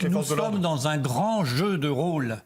Nous sommes dans un grand jeu de rôle.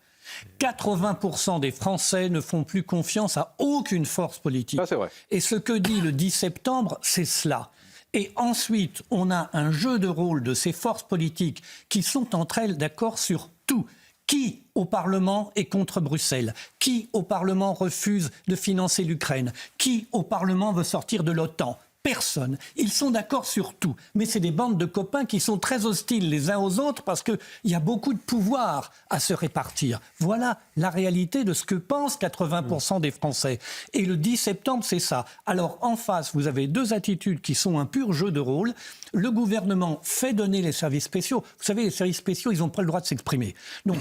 80% des Français ne font plus confiance à aucune force politique. Ça, c'est vrai. Et ce que dit le 10 septembre, c'est cela. Et ensuite, on a un jeu de rôle de ces forces politiques qui sont entre elles d'accord sur tout. Qui au Parlement est contre Bruxelles? Qui au Parlement refuse de financer l'Ukraine? Qui au Parlement veut sortir de l'OTAN? Personne. Ils sont d'accord sur tout. Mais c'est des bandes de copains qui sont très hostiles les uns aux autres parce qu'il y a beaucoup de pouvoir à se répartir. Voilà la réalité de ce que pensent 80% des Français. Et le 10 septembre, c'est ça. Alors, en face, vous avez deux attitudes qui sont un pur jeu de rôle. Le gouvernement fait donner les services spéciaux. Vous savez, les services spéciaux, ils n'ont pas le droit de s'exprimer. Donc,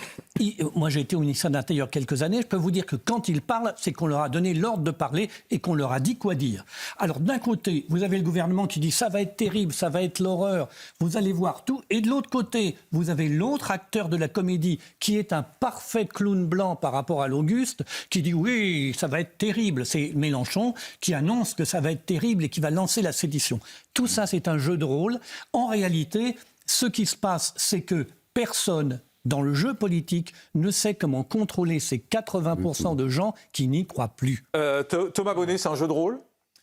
moi, j'ai été au ministère de l'Intérieur quelques années. Je peux vous dire que quand ils parlent, c'est qu'on leur a donné l'ordre de parler et qu'on leur a dit quoi dire. Alors, d'un côté, vous avez le gouvernement qui dit ça va être terrible, ça va être l'horreur, vous allez voir tout. Et de l'autre côté, vous avez l'autre acteur de la comédie qui est un parfait clown blanc par rapport à l'Auguste, qui dit oui, ça va être terrible. C'est Mélenchon qui annonce que ça va être terrible et qui va lancer la sédition. Tout ça, c'est un jeu de rôle. En réalité, ce qui se passe, c'est que personne dans le jeu politique ne sait comment contrôler ces 80% de gens qui n'y croient plus. Thomas Bonnet, c'est un jeu de rôle?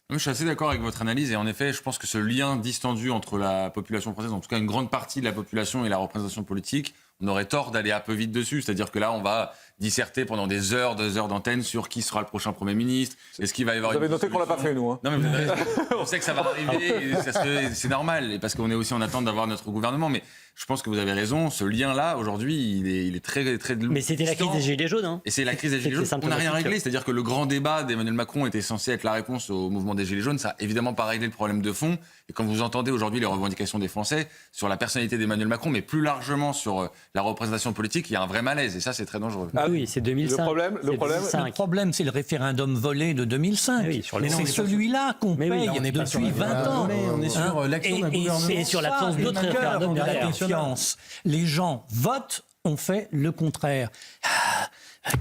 Je suis assez d'accord avec votre analyse et en effet, je pense que ce lien distendu entre la population française, en tout cas une grande partie de la population et la représentation politique, on aurait tort d'aller un peu vite dessus. C'est-à-dire que là, on va disserter pendant des heures d'antenne sur qui sera le prochain Premier ministre. Est-ce qu'il va y avoir Vous avez noté qu'on l'a pas fait, nous. Hein. Non, mais vous avez raison. On sait que ça va arriver, et c'est normal, et parce qu'on est aussi en attente d'avoir notre gouvernement. Mais je pense que vous avez raison, ce lien-là, aujourd'hui, il est très, très... Mais c'était la crise des Gilets jaunes. Hein. Et c'est la crise des Gilets jaunes. On n'a rien réglé. C'est-à-dire que le grand débat d'Emmanuel Macron était censé être la réponse au mouvement des Gilets jaunes. Ça n'a évidemment pas réglé le problème de fond. Et quand vous entendez aujourd'hui les revendications des Français sur la personnalité d'Emmanuel Macron, mais plus largement sur la représentation politique, il y a un vrai malaise. Et ça, c'est très dangereux. Ah oui, c'est 2005. Le problème, c'est le référendum volé de 2005. Oui, c'est celui-là qu'on paye depuis 20 ans. On est sur l'action d'un gouvernement. Et sur l'absence d'autres référendums de la derrière. confiance. Les gens votent, on fait le contraire.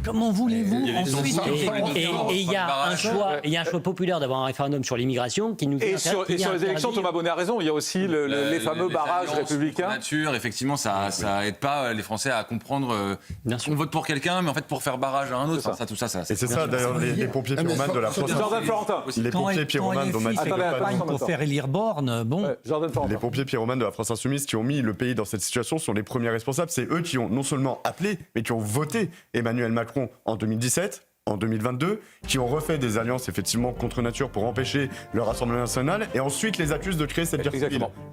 Comment voulez-vous ensuite... Et il y a un choix populaire d'avoir un référendum sur l'immigration qui nous et sur les élections, Thomas Bonnet a raison, il y a aussi les fameux barrages républicains. Nature, effectivement, ça aide pas les Français à comprendre. On vote pour quelqu'un, mais en fait pour faire barrage à un autre. Tout ça. Et c'est ça d'ailleurs les pompiers pyromanes de la France. Jordan Florentin. Les pompiers pyromanes dont pour faire élire Borne, bon. Les pompiers pyromanes de la France Insoumise qui ont mis le pays dans cette situation sont les premiers responsables. C'est eux qui ont non seulement appelé, mais qui ont voté Emmanuel Macron en 2017, en 2022, qui ont refait des alliances effectivement contre nature pour empêcher le Rassemblement national et ensuite les accusent de créer cette guerre civile.